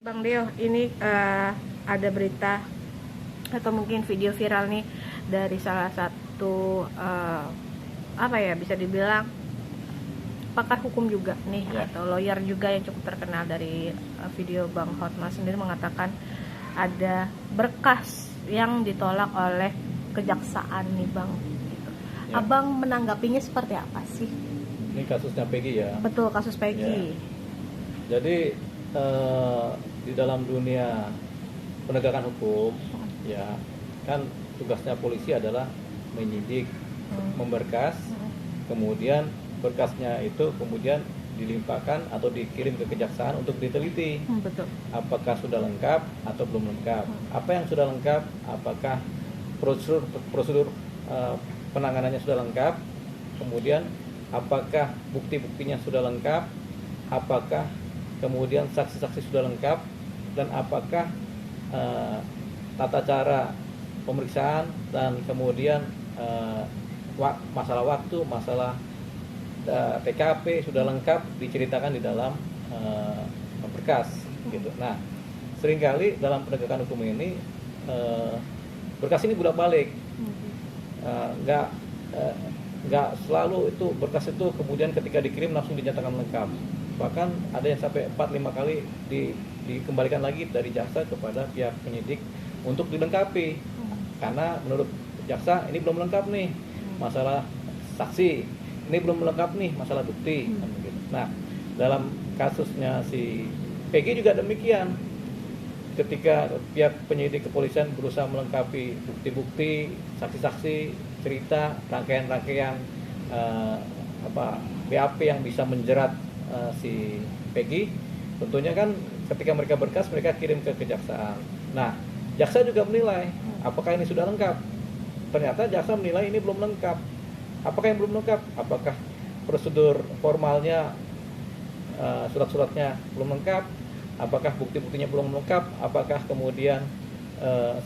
Bang Deo, ini ada berita atau mungkin video viral nih dari salah satu apa ya, bisa dibilang pakar hukum juga nih Ya. atau lawyer juga yang cukup terkenal. Dari video Bang Hotman sendiri mengatakan ada berkas yang ditolak oleh kejaksaan nih Bang gitu. Ya. Abang menanggapinya seperti apa sih? Ini kasusnya Peggy ya. Betul, kasus Peggy. Jadi di dalam dunia penegakan hukum, ya kan tugasnya polisi adalah menyidik, memberkas, kemudian berkasnya itu kemudian dilimpahkan atau dikirim ke kejaksaan untuk diteliti. Betul. Apakah sudah lengkap atau belum lengkap? Apa yang sudah lengkap? Apakah prosedur penanganannya sudah lengkap? Kemudian apakah bukti-buktinya sudah lengkap? Apakah kemudian saksi-saksi sudah lengkap? Dan apakah tata cara pemeriksaan dan kemudian masalah waktu, masalah TKP sudah lengkap diceritakan di dalam berkas gitu. Nah, seringkali dalam penegakan hukum ini berkas ini bolak-balik, nggak selalu itu berkas itu kemudian ketika dikirim langsung dinyatakan lengkap. Bahkan ada yang sampai 4-5 kali dikembalikan lagi dari jaksa kepada pihak penyidik untuk dilengkapi, karena menurut jaksa ini belum lengkap nih masalah saksi, ini belum lengkap nih masalah bukti. Nah, dalam kasusnya si Peggy juga demikian. Ketika pihak penyidik kepolisian berusaha melengkapi bukti-bukti, saksi-saksi, cerita, rangkaian-rangkaian BAP yang bisa menjerat si Peggy, tentunya kan ketika mereka berkas mereka kirim ke kejaksaan. Nah, jaksa juga menilai apakah ini sudah lengkap. Ternyata jaksa menilai ini belum lengkap. Apakah yang belum lengkap? Apakah prosedur formalnya, surat-suratnya belum lengkap? Apakah bukti-buktinya belum lengkap? Apakah kemudian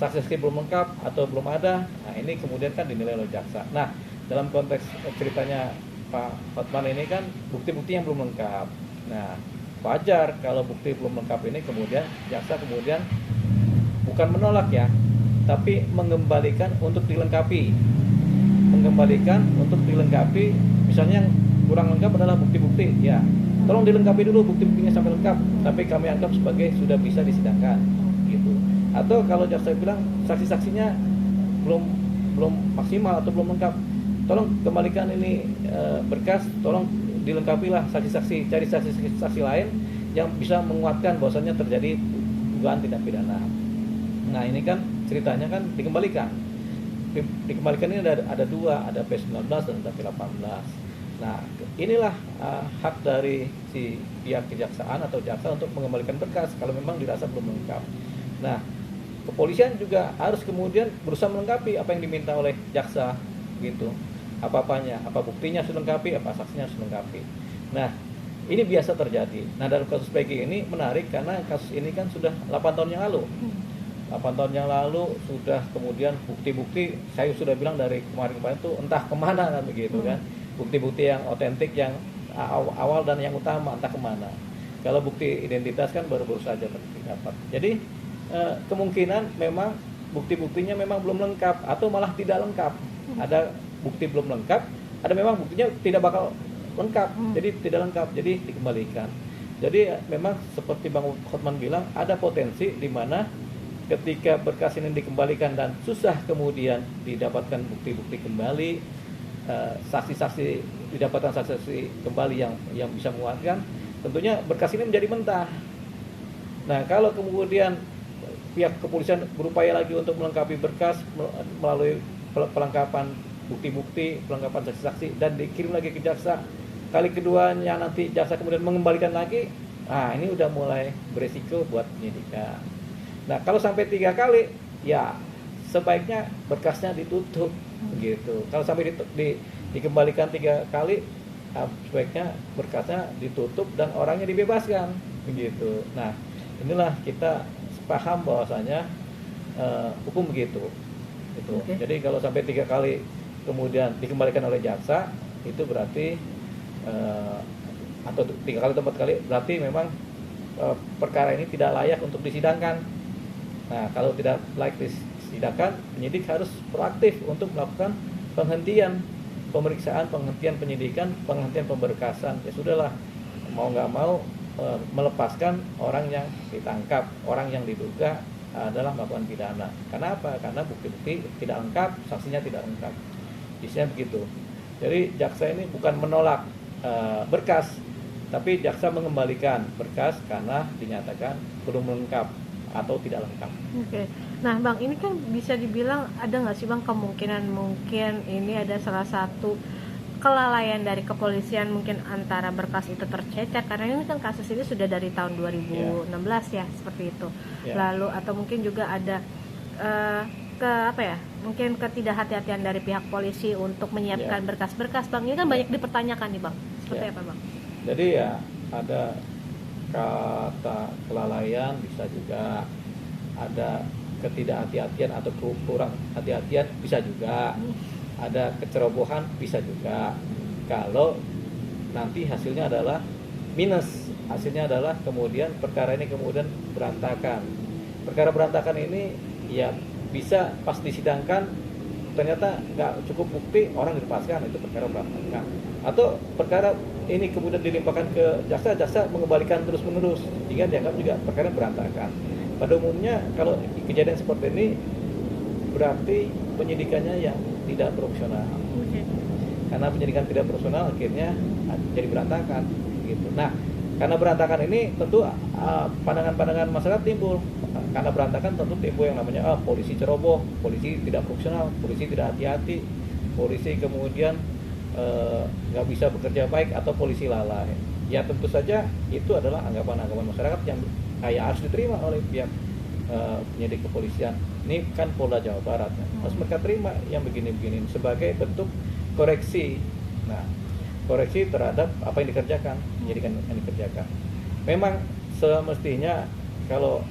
saksi-saksi belum lengkap atau belum ada? Nah, ini kemudian kan dinilai oleh jaksa. Nah, dalam konteks ceritanya Pak Hotman ini kan bukti-bukti yang belum lengkap. Nah, wajar kalau bukti belum lengkap ini kemudian jaksa kemudian bukan menolak ya, tapi mengembalikan untuk dilengkapi. Misalnya yang kurang lengkap adalah bukti-bukti, ya tolong dilengkapi dulu bukti-buktinya sampai lengkap, tapi kami anggap sebagai sudah bisa disidangkan gitu. Atau kalau jaksa bilang saksi-saksinya belum maksimal atau belum lengkap, tolong kembalikan ini berkas, tolong dilengkapilah saksi-saksi, cari saksi-saksi lain yang bisa menguatkan bahwasannya terjadi dugaan tindak pidana. Nah, ini kan ceritanya kan dikembalikan ini ada dua, ada P19 dan ada P18. Nah, inilah hak dari si pihak kejaksaan atau jaksa untuk mengembalikan berkas kalau memang dirasa belum lengkap. Nah, kepolisian juga harus kemudian berusaha melengkapi apa yang diminta oleh jaksa gitu. Apa-apanya, apa buktinya sudah lengkapi, apa saksinya sudah lengkapi. Nah, ini biasa terjadi. Nah, dalam kasus Peggy ini menarik karena kasus ini kan sudah 8 tahun yang lalu. 8 tahun yang lalu sudah kemudian bukti-bukti, saya sudah bilang dari kemarin-kemarin tuh entah kemana kan begitu kan. Bukti-bukti yang otentik, yang awal dan yang utama entah kemana. Kalau bukti identitas kan baru-baru saja terdapat. Jadi kemungkinan memang bukti-buktinya memang belum lengkap atau malah tidak lengkap. Ada bukti belum lengkap, ada memang buktinya tidak bakal lengkap, jadi tidak lengkap, jadi dikembalikan. Jadi memang seperti Bang Hotman bilang, ada potensi di mana ketika berkas ini dikembalikan dan susah kemudian didapatkan bukti-bukti kembali, saksi-saksi didapatkan saksi-saksi kembali yang bisa menguatkan, tentunya berkas ini menjadi mentah. Nah, kalau kemudian pihak kepolisian berupaya lagi untuk melengkapi berkas melalui pelengkapan bukti-bukti, pelengkapan saksi-saksi dan dikirim lagi ke jaksa, kali keduanya nanti jaksa kemudian mengembalikan lagi, nah ini udah mulai beresiko buat penyidikan. Nah, kalau sampai 3 kali, ya sebaiknya berkasnya ditutup begitu. Kalau sampai dikembalikan 3 kali, sebaiknya berkasnya ditutup dan orangnya dibebaskan begitu. Nah, inilah kita paham bahwasanya hukum begitu. Gitu. Okay. Jadi kalau sampai 3 kali kemudian dikembalikan oleh jaksa, itu berarti atau 3 kali atau 4 kali berarti memang perkara ini tidak layak untuk disidangkan. Nah, kalau tidak layak disidangkan, penyidik harus proaktif untuk melakukan penghentian pemeriksaan, penghentian penyidikan, penghentian pemberkasan. Ya sudahlah, mau nggak mau melepaskan orang yang ditangkap, orang yang diduga adalah melakukan pidana. Kenapa? Karena bukti-bukti tidak lengkap, saksinya tidak lengkap. Isinya begitu. Jadi jaksa ini bukan menolak berkas, tapi jaksa mengembalikan berkas karena dinyatakan belum lengkap atau tidak lengkap. Oke. Nah, Bang, ini kan bisa dibilang ada nggak sih Bang kemungkinan mungkin ini ada salah satu kelalaian dari kepolisian mungkin antara berkas itu tercecer, karena ini kan kasus ini sudah dari tahun 2016 ya seperti itu. Lalu atau mungkin juga ada mungkin ketidakhati-hatian dari pihak polisi untuk menyiapkan berkas-berkas, Bang. Ini kan banyak dipertanyakan nih, Bang. Seperti apa, Bang? Jadi ya ada kata kelalaian, bisa juga ada ketidakhati-hatian atau kurang hati-hatian, bisa juga ada kecerobohan, bisa juga. Kalau nanti hasilnya adalah minus, hasilnya adalah kemudian perkara ini kemudian berantakan. Perkara berantakan ini ya bisa pas disidangkan ternyata nggak cukup bukti, orang dilepaskan, itu perkara berantakan. Atau perkara ini kemudian dilimpahkan ke jaksa, jaksa mengembalikan terus-menerus, sehingga dianggap juga perkara berantakan. Pada umumnya kalau kejadian seperti ini berarti penyidikannya yang tidak profesional. Karena penyidikan tidak profesional akhirnya jadi berantakan gitu. Nah, karena berantakan ini tentu pandangan-pandangan masyarakat timbul. Karena berantakan tentu timbul yang namanya polisi ceroboh, polisi tidak profesional, polisi tidak hati-hati, polisi kemudian nggak bisa bekerja baik, atau polisi lalai. Ya tentu saja itu adalah anggapan-anggapan masyarakat yang harus diterima oleh pihak penyidik kepolisian. Ini kan Polda Jawa Barat, harus mereka terima yang begini-begini sebagai bentuk koreksi. Nah, koreksi terhadap apa yang dikerjakan, penyidikan yang dikerjakan. Memang semestinya kalau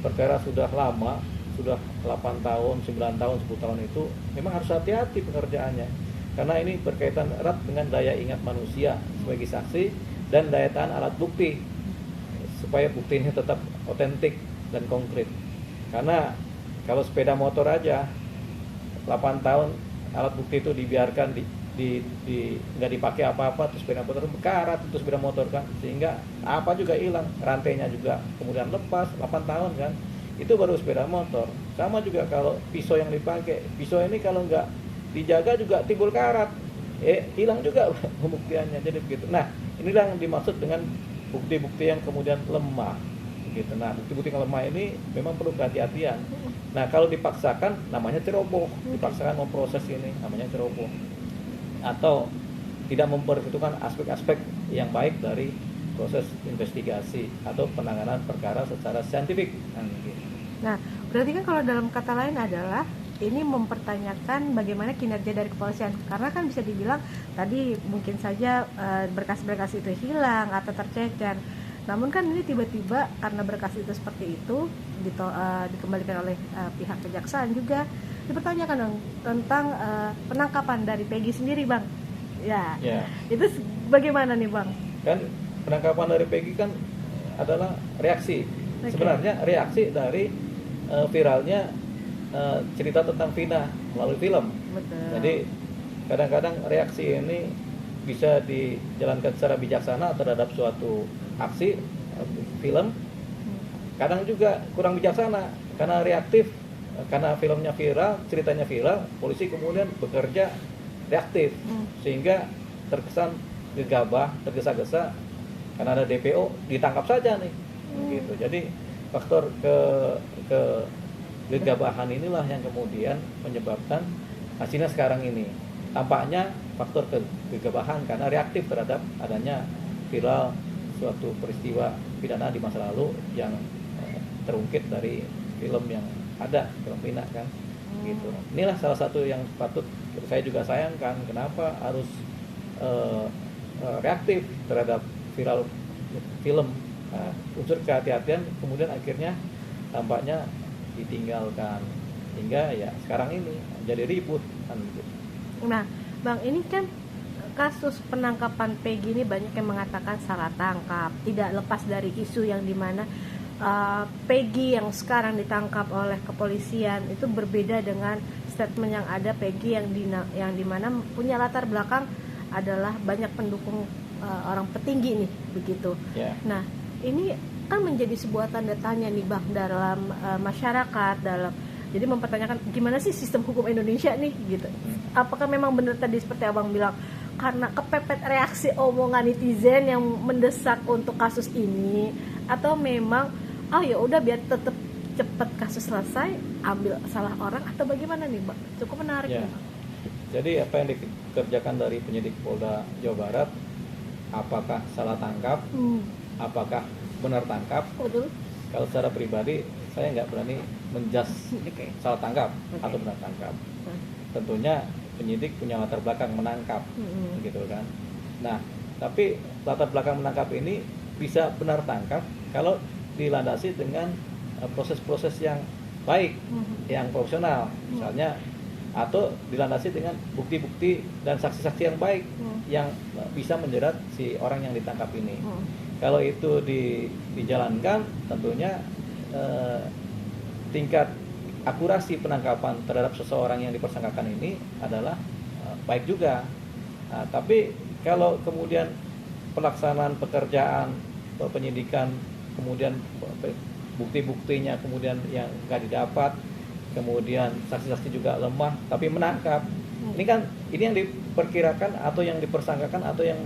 perkara sudah lama, sudah 8 tahun, 9 tahun, 10 tahun itu memang harus hati-hati pekerjaannya. Karena ini berkaitan erat dengan daya ingat manusia sebagai saksi dan daya tahan alat bukti, supaya bukti ini tetap otentik dan konkret. Karena kalau sepeda motor aja 8 tahun alat bukti itu dibiarkan nggak dipakai apa-apa, terus sepeda motor berkarat, terus sepeda motor kan, sehingga apa juga hilang, rantainya juga kemudian lepas 8 tahun kan, itu baru sepeda motor. Sama juga kalau pisau yang dipakai, pisau ini kalau nggak dijaga juga timbul karat, hilang juga pembuktiannya. Jadi begitu. Nah, inilah yang dimaksud dengan bukti-bukti yang kemudian lemah gitu. Nah, bukti-bukti yang lemah ini memang perlu kehati-hatian. Nah, kalau dipaksakan namanya ceroboh, dipaksakan memproses ini namanya ceroboh, atau tidak memperhitungkan aspek-aspek yang baik dari proses investigasi atau penanganan perkara secara saintifik. Nah, berarti kan kalau dalam kata lain adalah ini mempertanyakan bagaimana kinerja dari kepolisian, karena kan bisa dibilang tadi mungkin saja berkas-berkas itu hilang atau tercecer, namun kan ini tiba-tiba karena berkas itu seperti itu dikembalikan oleh pihak kejaksaan, juga dipertanyakan dong tentang penangkapan dari Peggy sendiri, Bang. Ya. Itu bagaimana nih, Bang? Kan penangkapan dari Peggy kan adalah reaksi. Sebenarnya reaksi dari viralnya cerita tentang Vina melalui film. Betul. Jadi kadang-kadang reaksi ini bisa dijalankan secara bijaksana terhadap suatu aksi film. Kadang juga kurang bijaksana karena reaktif, karena filmnya viral, ceritanya viral, polisi kemudian bekerja reaktif sehingga terkesan gegabah, tergesa-gesa karena ada DPO, ditangkap saja nih. Gitu. Jadi faktor kegegabahan inilah yang kemudian menyebabkan hasilnya sekarang ini. Tampaknya faktor kegegabahan karena reaktif terhadap adanya viral suatu peristiwa pidana di masa lalu yang terungkit dari film yang ada, film Vina kan. Gitu. Inilah salah satu yang patut saya juga sayangkan, kenapa harus reaktif terhadap viral film. Nah, unsur kehati-hatian kemudian akhirnya tampaknya ditinggalkan hingga ya sekarang ini jadi ribut kan gitu. Nah, Bang, ini kan kasus penangkapan Peggy ini banyak yang mengatakan salah tangkap, tidak lepas dari isu yang dimana Peggy yang sekarang ditangkap oleh kepolisian itu berbeda dengan statement yang ada Peggy yang dimana punya latar belakang adalah banyak pendukung orang petinggi nih begitu. Nah ini kan menjadi sebuah tanda tanya nih Bang dalam masyarakat, jadi mempertanyakan gimana sih sistem hukum Indonesia nih gitu. Apakah memang benar tadi seperti Abang bilang karena kepepet reaksi omongan netizen yang mendesak untuk kasus ini, atau memang ya udah biar tetap cepat kasus selesai, ambil salah orang, atau bagaimana nih Bang? Cukup menarik nih. Jadi apa yang dikerjakan dari penyidik Polda Jawa Barat, apakah salah tangkap, apakah benar tangkap? Betul. Kalau secara pribadi saya nggak berani menjudge salah tangkap atau benar tangkap. Tentunya penyidik punya latar belakang menangkap, gitu kan. Nah, tapi latar belakang menangkap ini bisa benar tangkap kalau dilandasi dengan proses-proses yang baik, yang profesional, misalnya, atau dilandasi dengan bukti-bukti dan saksi-saksi yang baik yang bisa menjerat si orang yang ditangkap ini. Kalau itu dijalankan, tentunya tingkat akurasi penangkapan terhadap seseorang yang dipersangkakan ini adalah baik juga. Nah, tapi kalau kemudian pelaksanaan pekerjaan penyidikan, kemudian bukti-buktinya kemudian yang nggak didapat, kemudian saksi-saksi juga lemah tapi menangkap, ini yang diperkirakan atau yang dipersangkakan atau yang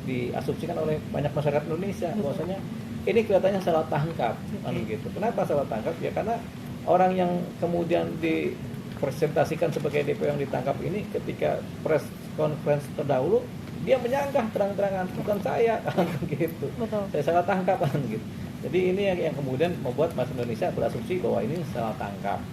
diasumsikan oleh banyak masyarakat Indonesia bahwasanya ini kelihatannya salah tangkap, gitu. Kenapa salah tangkap? Ya karena orang yang kemudian dipresentasikan sebagai DPO yang ditangkap ini ketika press conference terdahulu dia menyanggah terang-terangan bukan saya, gitu. Betul. Saya salah tangkap, gitu. Jadi ini yang kemudian membuat masyarakat Indonesia berasumsi bahwa ini salah tangkap.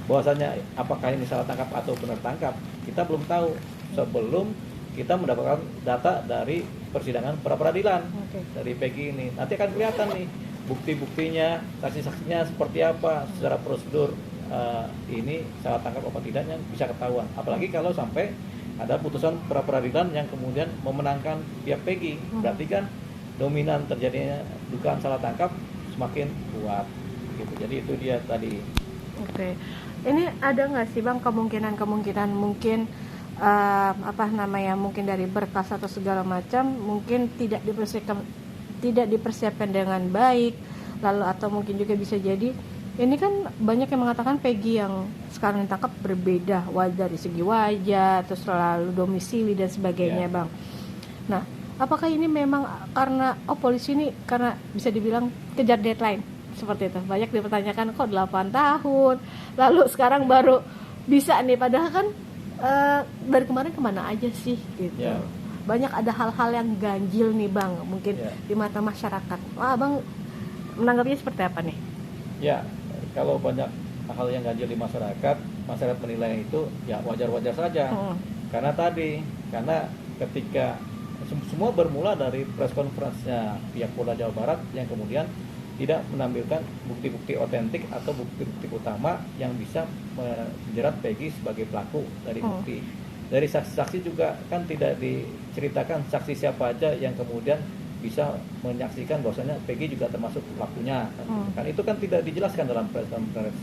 Bahwasanya apakah ini salah tangkap atau benar tangkap, kita belum tahu sebelum kita mendapatkan data dari persidangan pra peradilan dari Peggy ini. Nanti akan kelihatan nih bukti-buktinya, saksi-saksinya seperti apa, secara prosedur ini salah tangkap apa tidaknya bisa ketahuan. Apalagi kalau sampai ada putusan pra peradilan yang kemudian memenangkan pihak Peggy, berarti kan dominan terjadinya dugaan salah tangkap semakin kuat, gitu. Jadi itu dia tadi. Oke. Ini ada nggak sih Bang kemungkinan mungkin mungkin dari berkas atau segala macam mungkin tidak dipersiapkan dengan baik, lalu atau mungkin juga bisa jadi ini kan banyak yang mengatakan Peggy yang sekarang ditangkap berbeda dari segi wajah, terus lalu domisili dan sebagainya, Bang. Nah, apakah ini memang karena polisi ini karena bisa dibilang kejar deadline seperti itu? Banyak dipertanyakan kok 8 tahun, lalu sekarang baru bisa nih, padahal kan dari kemarin kemana aja sih gitu. Banyak ada hal-hal yang ganjil nih Bang, mungkin di mata masyarakat. Bang menanggapinya seperti apa nih? Ya, kalau banyak hal yang ganjil di masyarakat menilai itu ya wajar-wajar saja. Karena ketika semua bermula dari press conference-nya pihak Polda Jawa Barat yang kemudian tidak menampilkan bukti-bukti otentik atau bukti-bukti utama yang bisa menjerat Peggy sebagai pelaku dari bukti. Dari saksi-saksi juga kan tidak diceritakan saksi siapa aja yang kemudian bisa menyaksikan bahwasanya Peggy juga termasuk pelakunya. Kan itu kan tidak dijelaskan dalam press conference.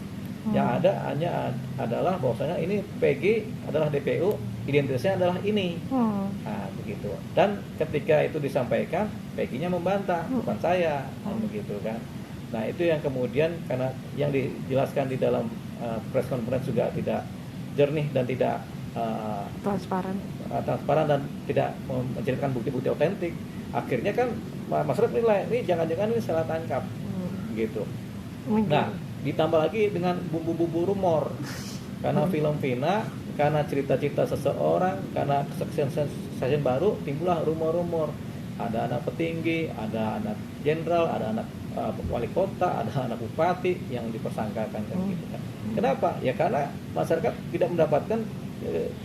Yang ada hanya adalah bahwasanya ini Peggy adalah DPO, identitasnya adalah ini. Nah, begitu. Dan ketika itu disampaikan, Peggy-nya membantah, bukan saya, begitu kan. Nah, itu yang kemudian karena yang dijelaskan di dalam press conference juga tidak jernih dan tidak transparan dan tidak menceritakan bukti-bukti otentik. Akhirnya kan masyarakat nilai ini jangan-jangan ini salah tangkap, gitu. Nah, ditambah lagi dengan bumbu-bumbu rumor karena film Vina, karena cerita-cerita seseorang, karena kesaksian baru, timbullah rumor-rumor. Ada anak petinggi, ada anak jenderal, ada anak wali kota, ada anak bupati yang dipersangkakan kan gitu kan. Kenapa? Ya karena masyarakat tidak mendapatkan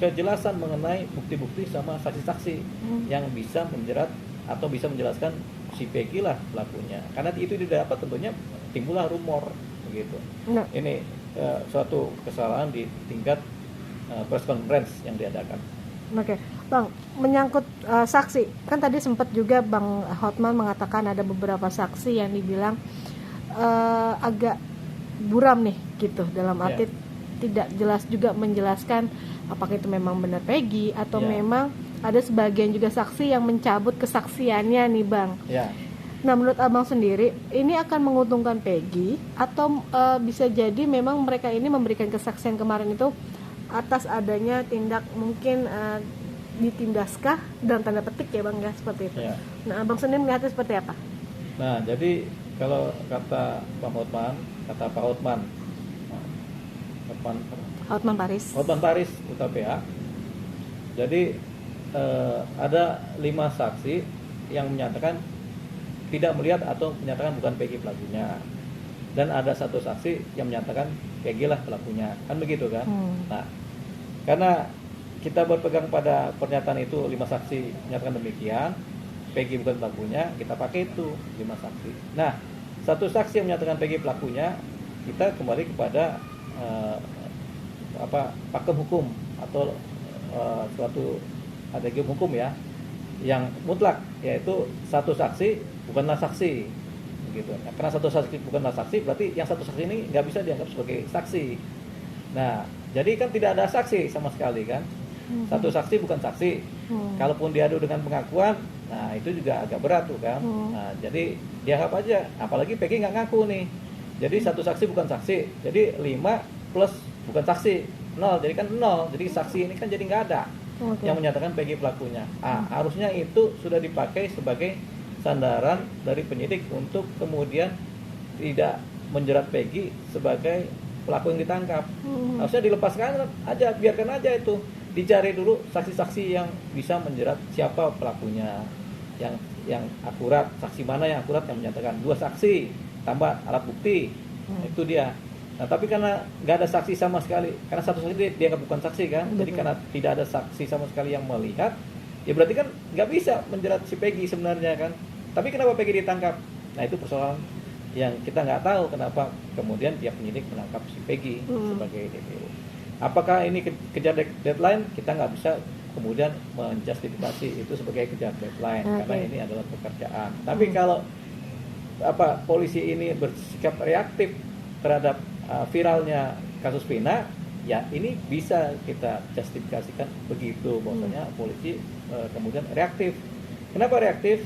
kejelasan mengenai bukti-bukti sama saksi-saksi yang bisa menjerat atau bisa menjelaskan si Peggy lah pelakunya. Karena itu didapat tentunya timbullah rumor begitu. Ini suatu kesalahan di tingkat press conference yang diadakan. Oke, Bang, menyangkut saksi, kan tadi sempat juga Bang Hotman mengatakan ada beberapa saksi yang dibilang agak buram nih gitu, dalam arti tidak jelas juga menjelaskan apakah itu memang benar Peggy atau memang ada sebagian juga saksi yang mencabut kesaksiannya nih Bang. Nah, menurut Abang sendiri, ini akan menguntungkan Peggy atau bisa jadi memang mereka ini memberikan kesaksian kemarin itu atas adanya tindak mungkin ditindaskah dalam tanda petik ya Bang ya, seperti itu. Nah, Abang sendiri melihatnya seperti apa? Nah, jadi kalau kata Pak Hotman Paris UTPA, jadi ada 5 saksi yang menyatakan tidak melihat atau menyatakan bukan Peggy pelakunya, dan ada 1 saksi yang menyatakan Peggy lah pelakunya, kan begitu kan? Nah, karena kita berpegang pada pernyataan itu 5 saksi menyatakan demikian, Peggy bukan pelakunya, kita pakai itu 5 saksi. Nah, 1 saksi yang menyatakan Peggy pelakunya, kita kembali kepada pakem hukum atau suatu adendum hukum ya, yang mutlak, yaitu 1 saksi bukanlah saksi, begitu. Nah, karena 1 saksi bukanlah saksi, berarti yang 1 saksi ini nggak bisa dianggap sebagai saksi. Nah, jadi kan tidak ada saksi sama sekali kan. 1 saksi bukan saksi. Kalaupun diadu dengan pengakuan, nah itu juga agak berat tuh kan. Nah, jadi dianggap aja, apalagi Peggy nggak ngaku nih. Jadi 1 saksi bukan saksi. Jadi 5 plus bukan saksi 0, jadi kan 0. Jadi saksi ini kan jadi nggak ada yang menyatakan Peggy pelakunya. Harusnya itu sudah dipakai sebagai sandaran dari penyidik untuk kemudian tidak menjerat Peggy sebagai pelaku yang ditangkap. Harusnya dilepaskan aja, biarkan aja itu. Dicari dulu saksi-saksi yang bisa menjerat siapa pelakunya, yang akurat, saksi mana yang akurat yang menyatakan. 2 saksi tambah alat bukti, itu dia. Nah, tapi karena nggak ada saksi sama sekali, karena 1 saksi dia nggak bukan saksi kan, jadi karena tidak ada saksi sama sekali yang melihat, ya berarti kan nggak bisa menjerat si Peggy sebenarnya kan. Tapi kenapa Peggy ditangkap? Nah, itu persoalan yang kita nggak tahu kenapa kemudian pihak penyidik menangkap si Peggy sebagai DPO. Apakah ini kejar deadline? Kita nggak bisa kemudian menjustifikasi itu sebagai kejar deadline, karena ini adalah pekerjaan. Tapi kalau polisi ini bersikap reaktif terhadap viralnya kasus Vina, ya ini bisa kita justifikasikan begitu, bahwasanya polisi kemudian reaktif. Kenapa reaktif?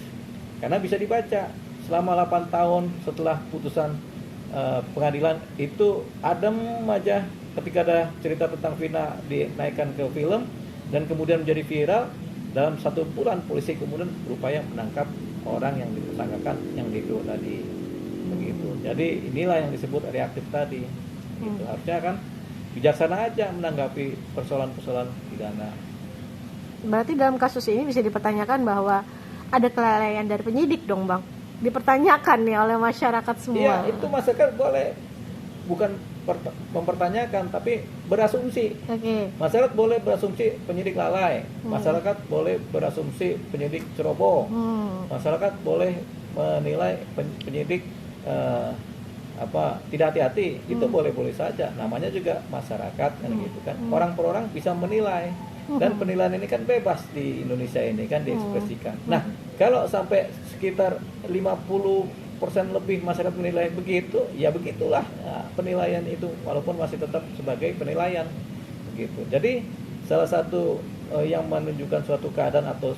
Karena bisa dibaca selama 8 tahun setelah putusan pengadilan itu adem aja. Ketika ada cerita tentang Vina dinaikkan ke film dan kemudian menjadi viral, dalam 1 bulan polisi kemudian berupaya menangkap orang yang ditersangkakan, yang DPO tadi, begitu. Jadi inilah yang disebut reaktif tadi. Gitu. Harusnya kan bijaksana aja menanggapi persoalan-persoalan pidana. Berarti dalam kasus ini bisa dipertanyakan bahwa ada kelalaian dari penyidik dong Bang, dipertanyakan nih oleh masyarakat semua. Iya, itu masyarakat boleh bukan mempertanyakan tapi berasumsi. Masyarakat boleh berasumsi penyidik lalai, masyarakat boleh berasumsi penyidik ceroboh, masyarakat boleh menilai penyidik tidak hati-hati, itu boleh-boleh saja, namanya juga masyarakat kan gitu kan. Orang per orang bisa menilai, dan penilaian ini kan bebas di Indonesia ini kan, diekspresikan. Nah, kalau sampai sekitar 50% lebih masyarakat menilai begitu, ya begitulah penilaian itu, walaupun masih tetap sebagai penilaian begitu. Jadi salah satu yang menunjukkan suatu keadaan atau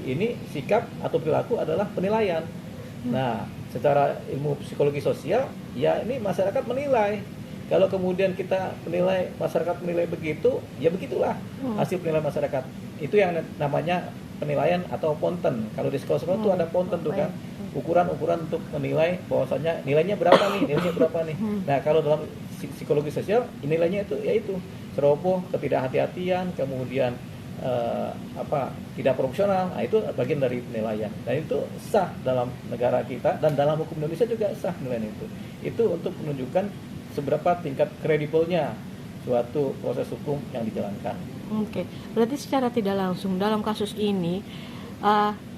ini sikap atau perilaku adalah penilaian. Nah, secara ilmu psikologi sosial, ya ini masyarakat menilai. Kalau kemudian kita menilai, masyarakat menilai begitu, ya begitulah hasil penilaian masyarakat. Itu yang namanya penilaian atau ponten. Kalau di sekolah-sekolah itu ada ponten tuh kan, ukuran-ukuran untuk menilai bahwasanya nilainya berapa nih. Nah, kalau dalam psikologi sosial, nilainya itu yaitu ceroboh, ketidakhati-hatian, kemudian tidak profesional. Nah, itu bagian dari penilaian, dan itu sah dalam negara kita, dan dalam hukum Indonesia juga sah penilaian itu untuk menunjukkan seberapa tingkat kredibelnya suatu proses hukum yang dijalankan. Oke, berarti secara tidak langsung dalam kasus ini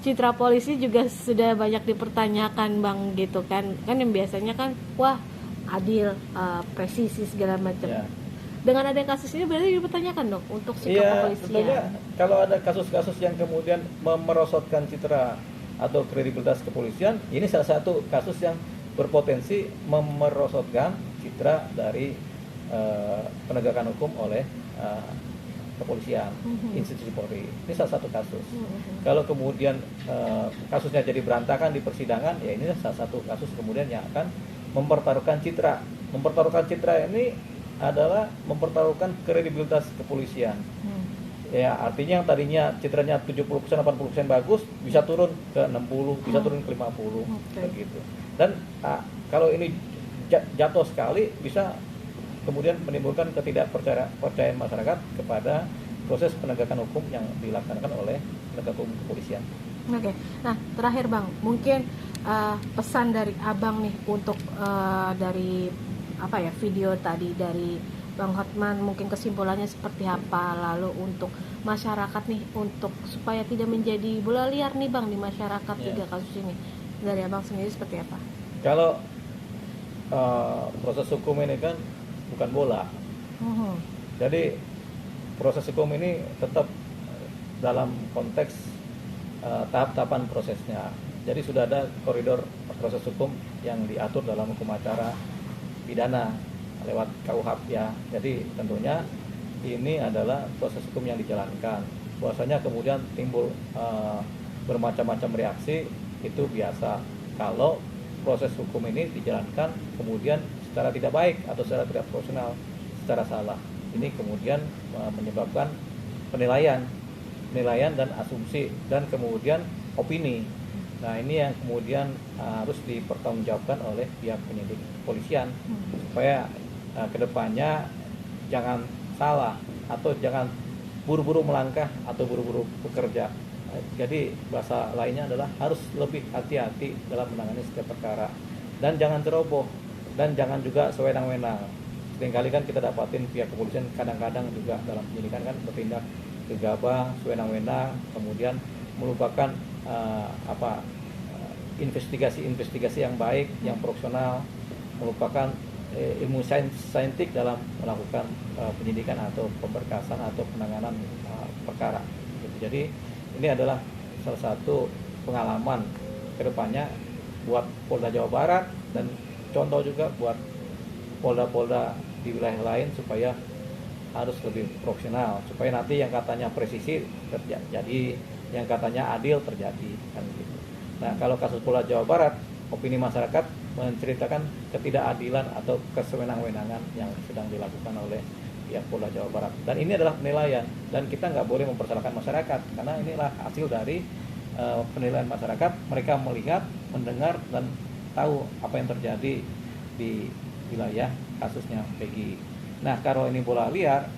citra polisi juga sudah banyak dipertanyakan Bang, gitu kan yang biasanya kan wah adil, presisi segala macam. dengan ada kasus ini berarti dipertanyakan dong untuk sikap Iya, kepolisian. tentunya kalau ada kasus-kasus yang kemudian memerosotkan citra atau kredibilitas kepolisian, ini salah satu kasus yang berpotensi memerosotkan citra dari penegakan hukum oleh kepolisian, institusi Polri. Ini salah satu kasus. Kalau kemudian kasusnya jadi berantakan di persidangan, ya ini salah satu kasus kemudian yang akan mempertaruhkan citra. Mempertaruhkan citra ini adalah mempertaruhkan kredibilitas kepolisian. Ya, artinya yang tadinya citranya 70%, 80% bagus, bisa turun ke 60, bisa turun ke 50, begitu. Dan kalau ini jatuh sekali, bisa kemudian menimbulkan ketidakpercayaan masyarakat kepada proses penegakan hukum yang dilaksanakan oleh penegak hukum kepolisian. Oke. Nah, terakhir Bang, mungkin pesan dari Abang nih untuk dari video tadi dari Bang Hotman, mungkin kesimpulannya seperti apa, lalu untuk masyarakat nih, untuk supaya tidak menjadi bola liar nih Bang di masyarakat juga kasus ini, dari Abang sendiri seperti apa? Kalau proses hukum ini kan bukan bola, jadi proses hukum ini tetap dalam konteks tahap-tahapan prosesnya. Jadi sudah ada koridor proses hukum yang diatur dalam hukum acara pidana lewat KUHP ya. Jadi tentunya ini adalah proses hukum yang dijalankan. Bahwasanya kemudian timbul bermacam-macam reaksi, itu biasa kalau proses hukum ini dijalankan kemudian secara tidak baik atau secara tidak profesional, secara salah. Ini kemudian menyebabkan penilaian dan asumsi dan kemudian opini. Nah, ini yang kemudian harus dipertanggungjawabkan oleh pihak penyidik kepolisian supaya kedepannya jangan salah atau jangan buru-buru melangkah atau buru-buru bekerja. Jadi bahasa lainnya adalah harus lebih hati-hati dalam menangani setiap perkara dan jangan ceroboh dan jangan juga sewenang-wenang. Seringkali kan kita dapatin pihak kepolisian kadang-kadang juga dalam penyidikan kan bertindak gegabah, sewenang-wenang, kemudian melupakan investigasi yang baik, yang profesional, melupakan ilmu saintik dalam melakukan penyidikan atau pemberkasan atau penanganan perkara. Jadi ini adalah salah satu pengalaman kedepannya buat Polda Jawa Barat dan contoh juga buat polda-polda di wilayah lain supaya harus lebih profesional, supaya nanti yang katanya presisi terjadi, yang katanya adil terjadi kan gitu. Nah, kalau kasus Polda Jawa Barat, opini masyarakat menceritakan ketidakadilan atau kesewenang-wenangan yang sedang dilakukan oleh pihak Polda Jawa Barat. Dan ini adalah penilaian dan kita nggak boleh mempersalahkan masyarakat karena inilah hasil dari penilaian masyarakat. Mereka melihat, mendengar dan tahu apa yang terjadi di wilayah kasusnya Peggy. Nah, kalau ini bola liar,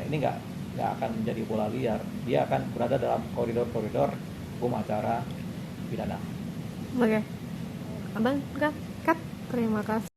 ini nggak akan menjadi bola liar. Dia akan berada dalam koridor-koridor hukum acara pidana. Oke. Abang, Kak, terima kasih.